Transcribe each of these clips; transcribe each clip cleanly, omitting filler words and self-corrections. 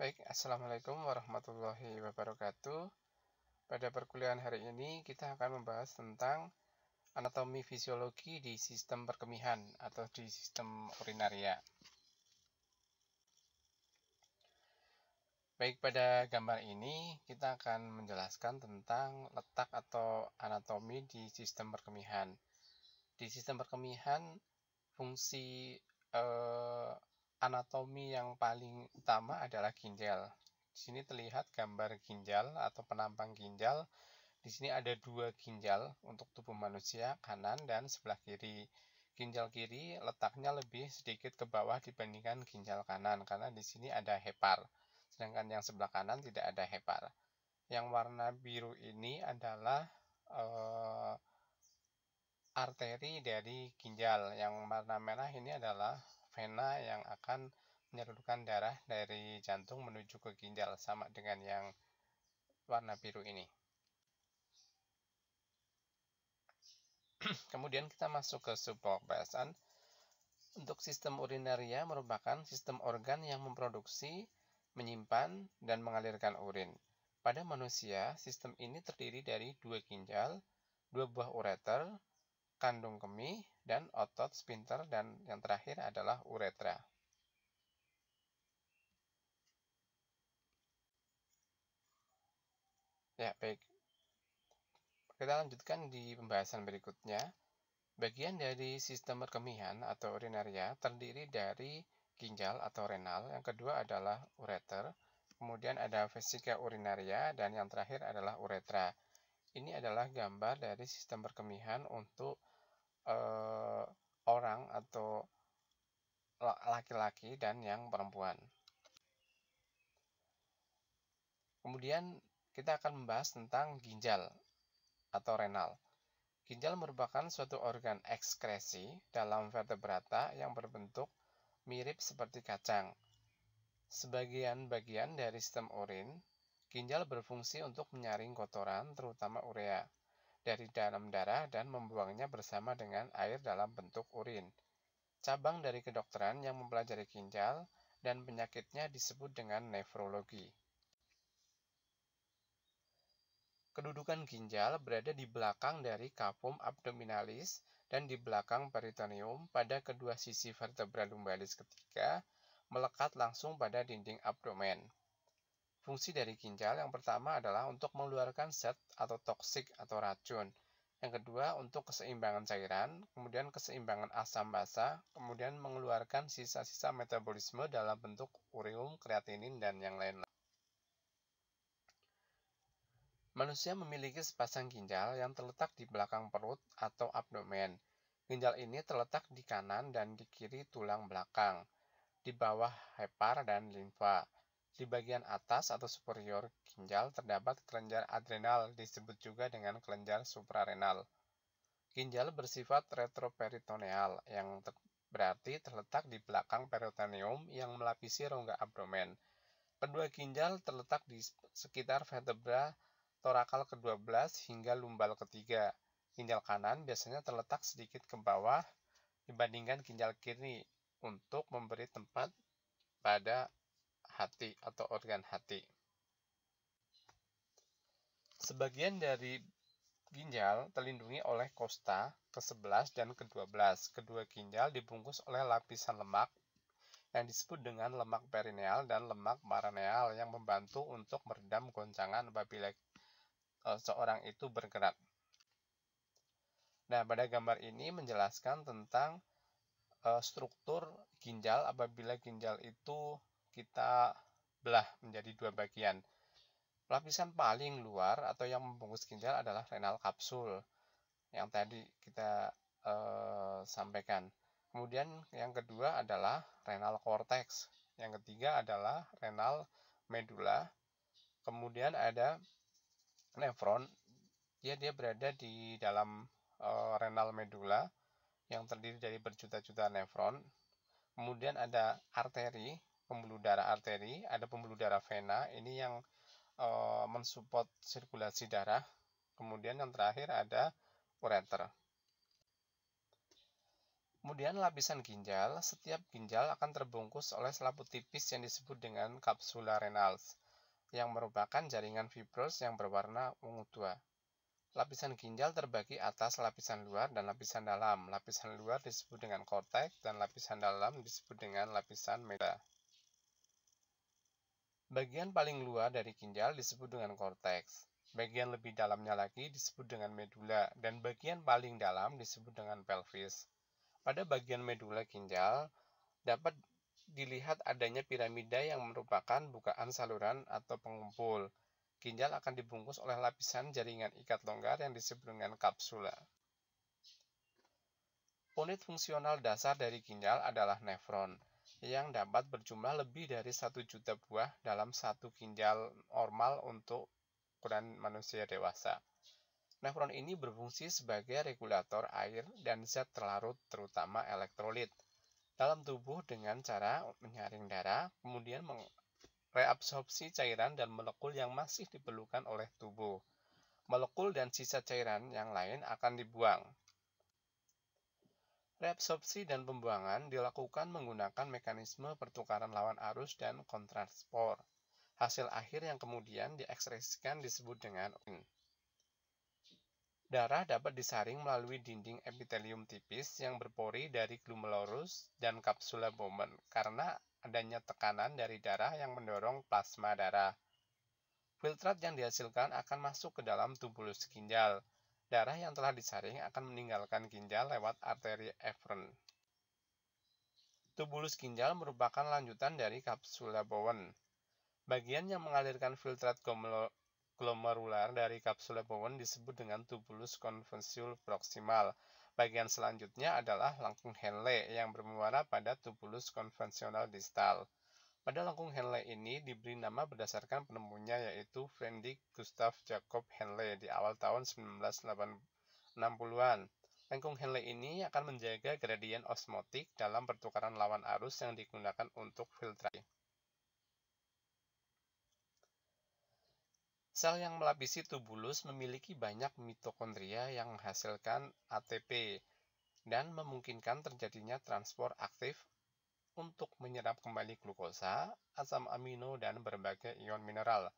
Baik, Assalamualaikum warahmatullahi wabarakatuh. Pada perkuliahan hari ini kita akan membahas tentang anatomi fisiologi di sistem perkemihan atau di sistem urinaria. Baik, pada gambar ini kita akan menjelaskan tentang letak atau anatomi di sistem perkemihan. Di sistem perkemihan, fungsi anatomi yang paling utama adalah ginjal. Di sini terlihat gambar ginjal atau penampang ginjal. Di sini ada dua ginjal untuk tubuh manusia, kanan dan sebelah kiri. Ginjal kiri letaknya lebih sedikit ke bawah dibandingkan ginjal kanan karena di sini ada hepar. Sedangkan yang sebelah kanan tidak ada hepar. Yang warna biru ini adalah arteri dari ginjal. Yang warna merah ini adalah vena yang akan menyalurkan darah dari jantung menuju ke ginjal, sama dengan yang warna biru ini. Kemudian kita masuk ke subpembahasan. Untuk sistem urinaria merupakan sistem organ yang memproduksi, menyimpan, dan mengalirkan urin. Pada manusia, sistem ini terdiri dari dua ginjal, dua buah ureter, kandung kemih, dan otot sphincter, dan yang terakhir adalah uretra. Ya, baik. Kita lanjutkan di pembahasan berikutnya. Bagian dari sistem perkemihan atau urinaria terdiri dari ginjal atau renal, yang kedua adalah ureter, kemudian ada vesika urinaria, dan yang terakhir adalah uretra. Ini adalah gambar dari sistem perkemihan untuk orang atau laki-laki dan yang perempuan. Kemudian kita akan membahas tentang ginjal atau renal. Ginjal merupakan suatu organ ekskresi dalam vertebrata yang berbentuk mirip seperti kacang. Sebagian bagian dari sistem urin, ginjal berfungsi untuk menyaring kotoran, terutama urea, dari dalam darah dan membuangnya bersama dengan air dalam bentuk urin. Cabang dari kedokteran yang mempelajari ginjal dan penyakitnya disebut dengan nefrologi. Kedudukan ginjal berada di belakang dari cavum abdominalis dan di belakang peritoneum pada kedua sisi vertebra lumbalis ketiga, melekat langsung pada dinding abdomen. Fungsi dari ginjal yang pertama adalah untuk mengeluarkan zat atau toksik atau racun. Yang kedua untuk keseimbangan cairan, kemudian keseimbangan asam basa, kemudian mengeluarkan sisa-sisa metabolisme dalam bentuk ureum, kreatinin, dan yang lain-lain. Manusia memiliki sepasang ginjal yang terletak di belakang perut atau abdomen. Ginjal ini terletak di kanan dan di kiri tulang belakang, di bawah hepar dan limfa. Di bagian atas atau superior ginjal terdapat kelenjar adrenal, disebut juga dengan kelenjar suprarenal. Ginjal bersifat retroperitoneal, yang berarti terletak di belakang peritoneum yang melapisi rongga abdomen. Kedua ginjal terletak di sekitar vertebra torakal ke-12 hingga lumbal ketiga. Ginjal kanan biasanya terletak sedikit ke bawah dibandingkan ginjal kiri untuk memberi tempat pada hati atau organ hati. Sebagian dari ginjal terlindungi oleh kosta ke-11 dan ke-12. Kedua ginjal dibungkus oleh lapisan lemak yang disebut dengan lemak perineal dan lemak paraneal yang membantu untuk meredam goncangan apabila seorang itu bergerak. Nah, pada gambar ini menjelaskan tentang struktur ginjal apabila ginjal itu kita belah menjadi dua bagian. Lapisan paling luar atau yang membungkus ginjal adalah renal kapsul yang tadi kita sampaikan. Kemudian yang kedua adalah renal cortex. Yang ketiga adalah renal medula. Kemudian ada nefron. Dia berada di dalam renal medula yang terdiri dari berjuta-juta nefron. Kemudian ada arteri, pembuluh darah arteri, ada pembuluh darah vena, ini yang mensupport sirkulasi darah. Kemudian yang terakhir ada ureter. Kemudian lapisan ginjal, setiap ginjal akan terbungkus oleh selaput tipis yang disebut dengan kapsula renals, yang merupakan jaringan fibros yang berwarna ungu tua. Lapisan ginjal terbagi atas lapisan luar dan lapisan dalam. Lapisan luar disebut dengan korteks dan lapisan dalam disebut dengan lapisan medulla. Bagian paling luar dari ginjal disebut dengan korteks. Bagian lebih dalamnya lagi disebut dengan medulla dan bagian paling dalam disebut dengan pelvis. Pada bagian medulla ginjal dapat dilihat adanya piramida yang merupakan bukaan saluran atau pengumpul. Ginjal akan dibungkus oleh lapisan jaringan ikat longgar yang disebut dengan kapsula. Unit fungsional dasar dari ginjal adalah nefron, yang dapat berjumlah lebih dari 1 juta buah dalam satu ginjal normal untuk ukuran manusia dewasa. Nefron ini berfungsi sebagai regulator air dan zat terlarut, terutama elektrolit, dalam tubuh dengan cara menyaring darah, kemudian mereabsorpsi cairan dan molekul yang masih diperlukan oleh tubuh. Molekul dan sisa cairan yang lain akan dibuang. Reabsorpsi dan pembuangan dilakukan menggunakan mekanisme pertukaran lawan arus dan kontransport. Hasil akhir yang kemudian diekspresikan disebut dengan urin. Darah dapat disaring melalui dinding epitelium tipis yang berpori dari glomerulus dan kapsula Bowman karena adanya tekanan dari darah yang mendorong plasma darah. Filtrat yang dihasilkan akan masuk ke dalam tubulus ginjal. Darah yang telah disaring akan meninggalkan ginjal lewat arteri eferen. Tubulus ginjal merupakan lanjutan dari kapsula Bowen. Bagian yang mengalirkan filtrat glomerular dari kapsula Bowen disebut dengan tubulus konvensiul proksimal. Bagian selanjutnya adalah lengkung Henle yang bermuara pada tubulus konvensional distal. Pada lengkung Henle ini diberi nama berdasarkan penemunya yaitu Friedrich Gustav Jakob Henle di awal tahun 1960-an. Lengkung Henle ini akan menjaga gradien osmotik dalam pertukaran lawan arus yang digunakan untuk filtrasi. Sel yang melapisi tubulus memiliki banyak mitokondria yang menghasilkan ATP dan memungkinkan terjadinya transport aktif untuk menyerap kembali glukosa, asam amino, dan berbagai ion mineral.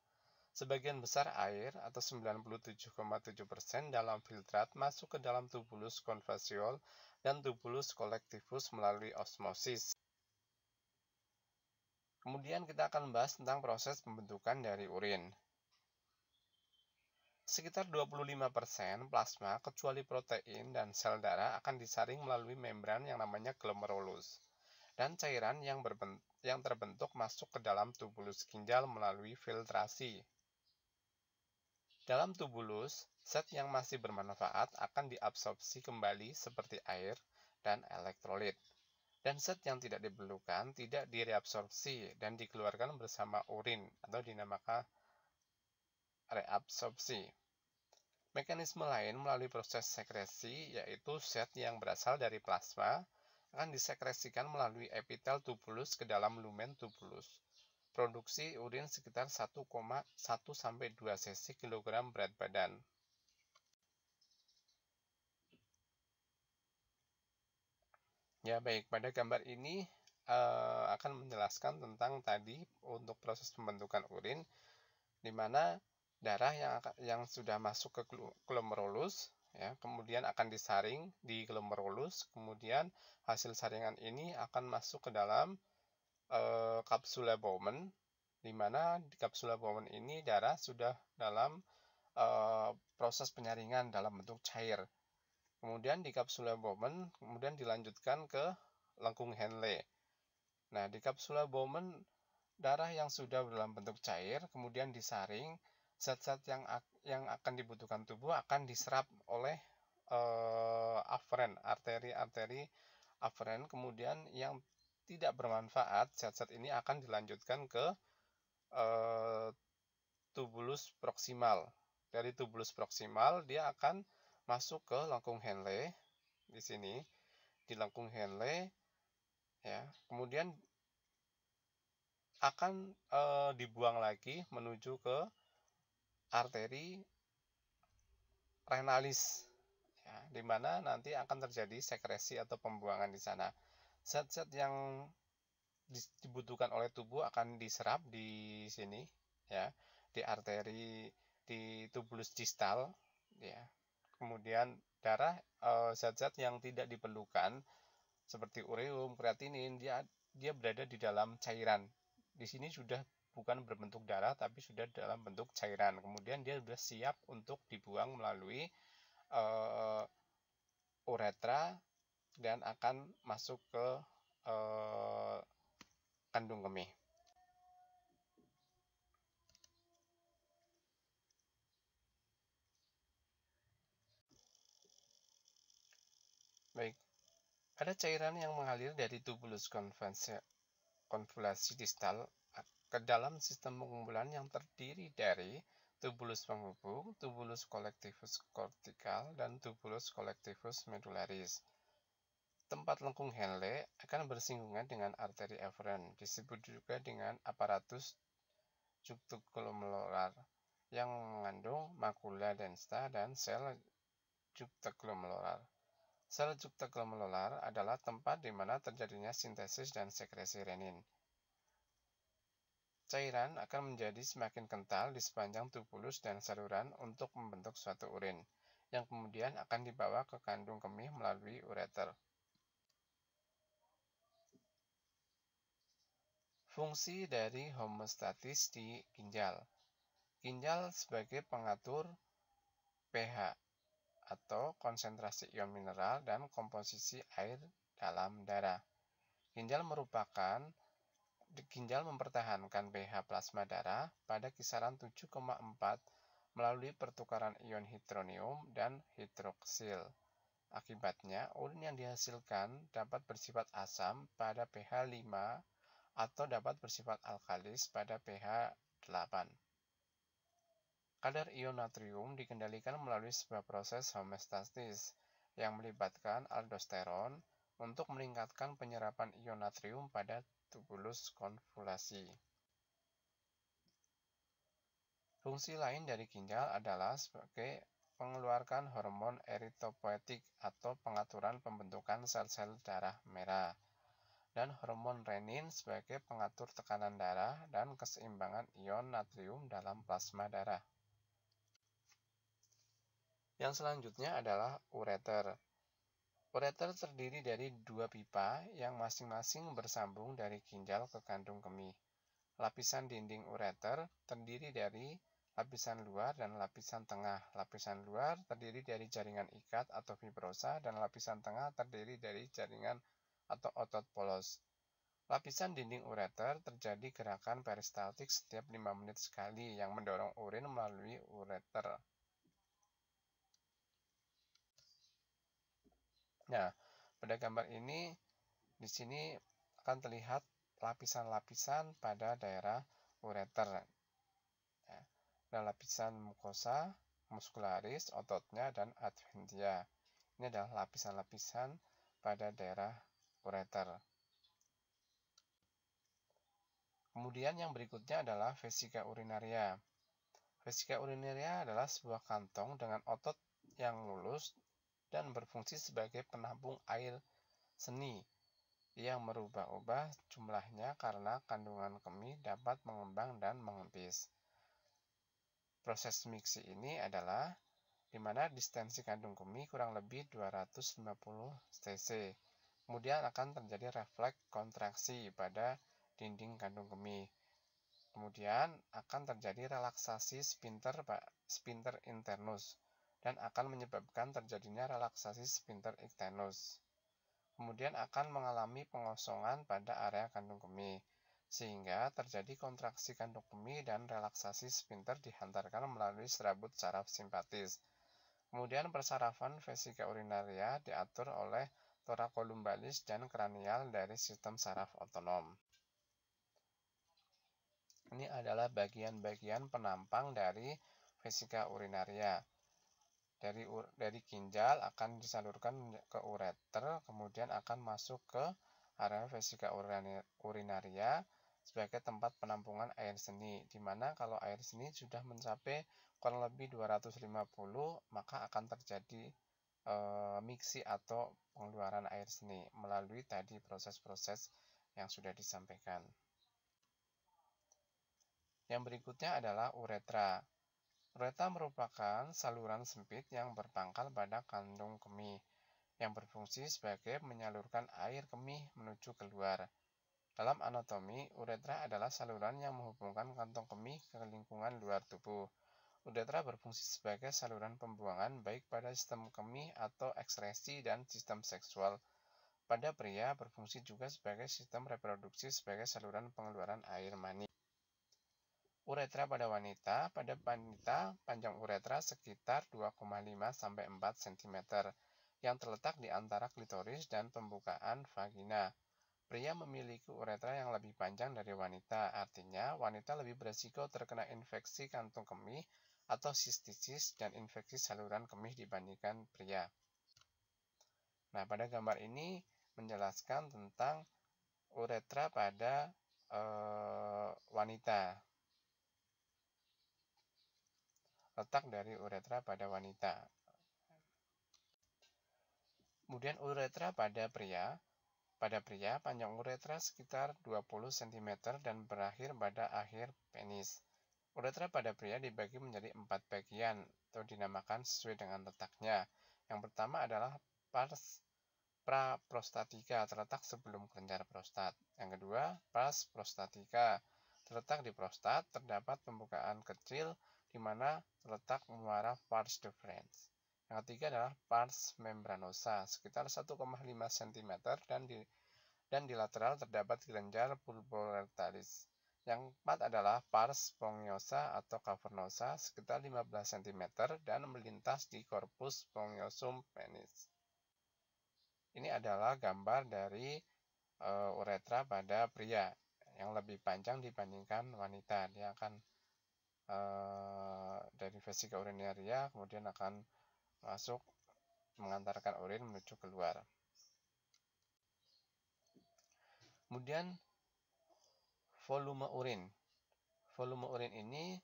Sebagian besar air atau 97,7% dalam filtrat masuk ke dalam tubulus konvensiol dan tubulus kolektivus melalui osmosis. Kemudian kita akan membahas tentang proses pembentukan dari urin. Sekitar 25% plasma kecuali protein dan sel darah akan disaring melalui membran yang namanya glomerulus. Dan cairan yang terbentuk masuk ke dalam tubulus ginjal melalui filtrasi. Dalam tubulus, zat yang masih bermanfaat akan diabsorpsi kembali seperti air dan elektrolit. Dan zat yang tidak diperlukan tidak direabsorpsi dan dikeluarkan bersama urin atau dinamakan reabsorpsi. Mekanisme lain melalui proses sekresi yaitu zat yang berasal dari plasma akan disekresikan melalui epitel tubulus ke dalam lumen tubulus. Produksi urin sekitar 1,1-2 cc kilogram berat badan. Ya baik, pada gambar ini akan menjelaskan tentang tadi untuk proses pembentukan urin, di mana darah yang sudah masuk ke glomerulus, ya, kemudian akan disaring di glomerulus, kemudian hasil saringan ini akan masuk ke dalam kapsula Bowman, di mana di kapsula Bowman ini darah sudah dalam proses penyaringan dalam bentuk cair. Kemudian di kapsula Bowman kemudian dilanjutkan ke lengkung Henle. Nah, di kapsula Bowman darah yang sudah dalam bentuk cair kemudian disaring, zat-zat yang akan dibutuhkan tubuh akan diserap oleh aferen, arteri-arteri aferen, kemudian yang tidak bermanfaat, zat-zat ini akan dilanjutkan ke tubulus proksimal. Dari tubulus proksimal dia akan masuk ke lengkung Henle di sini, di lengkung Henle, ya. Kemudian akan dibuang lagi menuju ke arteri renalis, ya. di mana nanti akan terjadi sekresi atau pembuangan di sana. Zat-zat yang dibutuhkan oleh tubuh akan diserap di sini, ya, di arteri, di tubulus distal, ya. Kemudian darah, zat-zat yang tidak diperlukan seperti ureum, kreatinin, dia berada di dalam cairan. Di sini sudah bukan berbentuk darah tapi sudah dalam bentuk cairan. Kemudian dia sudah siap untuk dibuang melalui uretra dan akan masuk ke kandung kemih. Baik, ada cairan yang mengalir dari tubulus konvolasi distal ke dalam sistem pengumpulan yang terdiri dari tubulus penghubung, tubulus collectivus cortical, dan tubulus collectivus medullaris. Tempat lengkung Henle akan bersinggungan dengan arteri efferent, disebut juga dengan aparatus juxtaglomerular, yang mengandung makula densa dan sel juxtaglomerular. Sel juxtaglomerular adalah tempat di mana terjadinya sintesis dan sekresi renin. Cairan akan menjadi semakin kental di sepanjang tubulus dan saluran untuk membentuk suatu urin, yang kemudian akan dibawa ke kandung kemih melalui ureter. Fungsi dari homeostatis di ginjal. Ginjal sebagai pengatur pH atau konsentrasi ion mineral dan komposisi air dalam darah. Ginjal mempertahankan pH plasma darah pada kisaran 7,4 melalui pertukaran ion hidronium dan hidroksil. Akibatnya, urin yang dihasilkan dapat bersifat asam pada pH 5 atau dapat bersifat alkalis pada pH 8. Kadar ion natrium dikendalikan melalui sebuah proses homeostatis yang melibatkan aldosteron untuk meningkatkan penyerapan ion natrium pada tubulus konvolasi. Fungsi lain dari ginjal adalah sebagai mengeluarkan hormon eritropoetik atau pengaturan pembentukan sel-sel darah merah, dan hormon renin sebagai pengatur tekanan darah dan keseimbangan ion natrium dalam plasma darah. Yang selanjutnya adalah ureter. Ureter terdiri dari dua pipa yang masing-masing bersambung dari ginjal ke kandung kemih. Lapisan dinding ureter terdiri dari lapisan luar dan lapisan tengah. Lapisan luar terdiri dari jaringan ikat atau fibrosa dan lapisan tengah terdiri dari jaringan atau otot polos. Lapisan dinding ureter terjadi gerakan peristaltik setiap 5 menit sekali yang mendorong urin melalui ureter. Nah, pada gambar ini di sini akan terlihat lapisan-lapisan pada daerah ureter. Ada lapisan mukosa, muscularis, ototnya, dan adventia. Ini adalah lapisan-lapisan pada daerah ureter. Kemudian yang berikutnya adalah vesika urinaria. Vesika urinaria adalah sebuah kantong dengan otot yang mulus dan berfungsi sebagai penampung air seni yang merubah-ubah jumlahnya karena kandungan kemih dapat mengembang dan mengempis. Proses miksi ini adalah di mana distensi kandung kemih kurang lebih 250 cc. Kemudian akan terjadi refleks kontraksi pada dinding kandung kemih. Kemudian akan terjadi relaksasi sphincter internus dan akan menyebabkan terjadinya relaksasi sphincter externus. Kemudian akan mengalami pengosongan pada area kandung kemih, sehingga terjadi kontraksi kandung kemih dan relaksasi sphincter dihantarkan melalui serabut saraf simpatis. Kemudian persarafan vesika urinaria diatur oleh thoracolumbalis dan kranial dari sistem saraf otonom. Ini adalah bagian-bagian penampang dari vesika urinaria. Dari ginjal akan disalurkan ke ureter, kemudian akan masuk ke area vesika urinaria sebagai tempat penampungan air seni, di mana kalau air seni sudah mencapai kurang lebih 250, maka akan terjadi miksi atau pengeluaran air seni melalui tadi proses-proses yang sudah disampaikan. Yang berikutnya adalah uretra. Uretra merupakan saluran sempit yang berpangkal pada kandung kemih yang berfungsi sebagai menyalurkan air kemih menuju keluar. Dalam anatomi, uretra adalah saluran yang menghubungkan kantong kemih ke lingkungan luar tubuh. Uretra berfungsi sebagai saluran pembuangan baik pada sistem kemih atau ekskresi dan sistem seksual. Pada pria, berfungsi juga sebagai sistem reproduksi sebagai saluran pengeluaran air mani. Uretra pada wanita panjang uretra sekitar 2,5–4 cm yang terletak di antara klitoris dan pembukaan vagina. Pria memiliki uretra yang lebih panjang dari wanita, artinya wanita lebih beresiko terkena infeksi kantung kemih atau sistitis dan infeksi saluran kemih dibandingkan pria. Nah, pada gambar ini menjelaskan tentang uretra pada wanita. Letak dari uretra pada wanita. Kemudian uretra pada pria. Pada pria, panjang uretra sekitar 20 cm dan berakhir pada akhir penis. Uretra pada pria dibagi menjadi 4 bagian atau dinamakan sesuai dengan letaknya. Yang pertama adalah pars praprostatika terletak sebelum kelenjar prostat. Yang kedua, pars prostatika terletak di prostat, terdapat pembukaan kecil di mana terletak muara pars deferens. Yang ketiga adalah pars membranosa sekitar 1,5 cm dan di lateral terdapat kelenjar pulporectalis. Yang keempat adalah pars spongiosa atau cavernosa sekitar 15 cm dan melintas di korpus spongiosum penis. Ini adalah gambar dari uretra pada pria yang lebih panjang dibandingkan wanita. Dia akan dari vesika urinaria kemudian akan masuk mengantarkan urin menuju keluar. Kemudian volume urin. Volume urin ini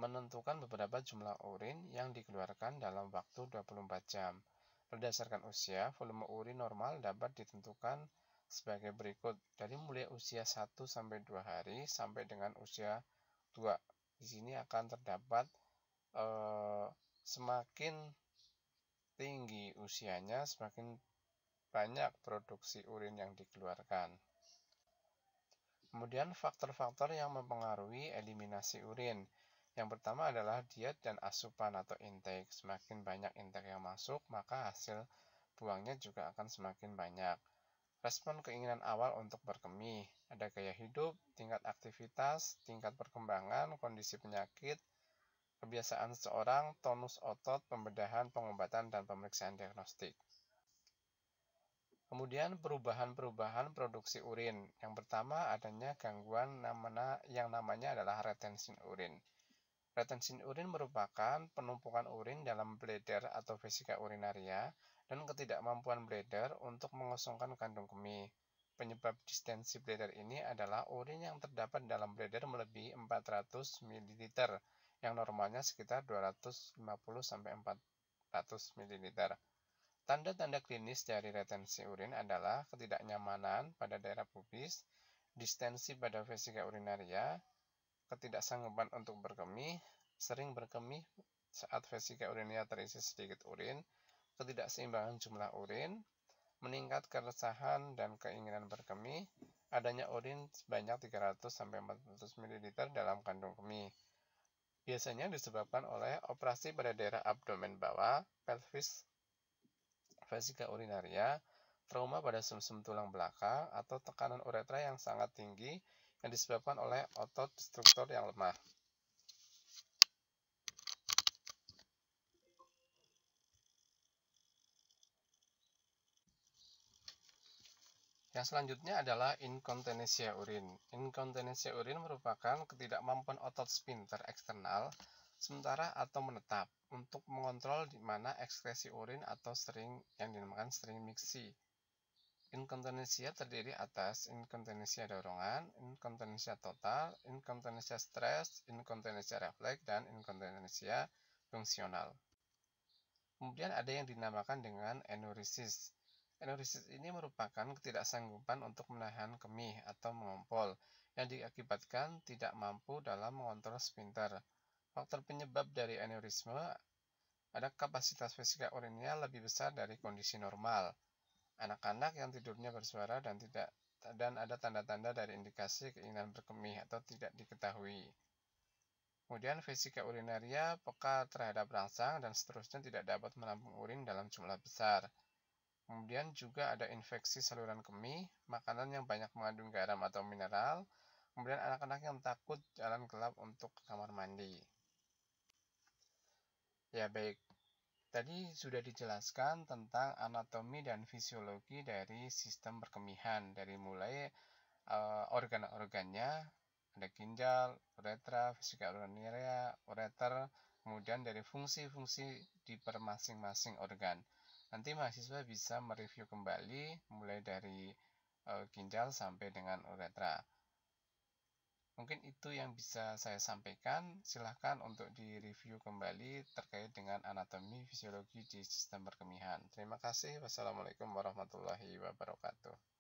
menentukan beberapa jumlah urin yang dikeluarkan dalam waktu 24 jam. Berdasarkan usia, volume urin normal dapat ditentukan sebagai berikut. Dari mulai usia 1–2 hari sampai dengan usia 2. Di sini akan terdapat semakin tinggi usianya, semakin banyak produksi urin yang dikeluarkan. Kemudian faktor-faktor yang mempengaruhi eliminasi urin. Yang pertama adalah diet dan asupan atau intake. Semakin banyak intake yang masuk, maka hasil buangnya juga akan semakin banyak. Respon keinginan awal untuk berkemih, ada gaya hidup, tingkat aktivitas, tingkat perkembangan, kondisi penyakit, kebiasaan seseorang, tonus otot, pembedahan, pengobatan, dan pemeriksaan diagnostik. Kemudian perubahan-perubahan produksi urin. Yang pertama adanya gangguan yang namanya adalah retensin urin. Retensin urin merupakan penumpukan urin dalam bladder atau vesika urinaria dan ketidakmampuan bladder untuk mengosongkan kandung kemih. Penyebab distensi bladder ini adalah urin yang terdapat dalam bladder melebihi 400 ml yang normalnya sekitar 250–400 ml. Tanda-tanda klinis dari retensi urin adalah ketidaknyamanan pada daerah pubis, distensi pada vesika urinaria, ketidaksanggupan untuk berkemih, sering berkemih saat vesika urinaria terisi sedikit urin, ketidakseimbangan jumlah urin, meningkat keresahan dan keinginan berkemih, adanya urin sebanyak 300–400 ml dalam kandung kemih. Biasanya disebabkan oleh operasi pada daerah abdomen bawah, pelvis, vesika urinaria, trauma pada sumsum tulang belakang, atau tekanan uretra yang sangat tinggi yang disebabkan oleh otot struktur yang lemah. Yang selanjutnya adalah inkontinensia urin. Inkontinensia urin merupakan ketidakmampuan otot sphincter eksternal sementara atau menetap untuk mengontrol di mana ekskresi urin atau yang dinamakan string miksi. Inkontinensia terdiri atas inkontinensia dorongan, inkontinensia total, inkontinensia stres, inkontinensia refleks, dan inkontinensia fungsional. Kemudian ada yang dinamakan dengan enuresis. Enuresis ini merupakan ketidaksanggupan untuk menahan kemih atau mengompol yang diakibatkan tidak mampu dalam mengontrol sphinkter. Faktor penyebab dari aneurisme ada kapasitas vesika urinnya lebih besar dari kondisi normal. Anak-anak yang tidurnya bersuara dan ada tanda-tanda dari indikasi keinginan berkemih atau tidak diketahui. Kemudian vesika urinaria peka terhadap rangsang dan seterusnya tidak dapat menampung urin dalam jumlah besar. Kemudian juga ada infeksi saluran kemih, makanan yang banyak mengandung garam atau mineral, kemudian anak-anak yang takut jalan gelap untuk ke kamar mandi. Ya baik, tadi sudah dijelaskan tentang anatomi dan fisiologi dari sistem perkemihan, dari mulai organ-organnya, ada ginjal, uretra, vesika urinaria, ureter, kemudian dari fungsi-fungsi di per masing-masing organ. Nanti mahasiswa bisa mereview kembali mulai dari ginjal sampai dengan uretra. Mungkin itu yang bisa saya sampaikan. Silahkan untuk direview kembali terkait dengan anatomi fisiologi di sistem perkemihan. Terima kasih. Wassalamualaikum warahmatullahi wabarakatuh.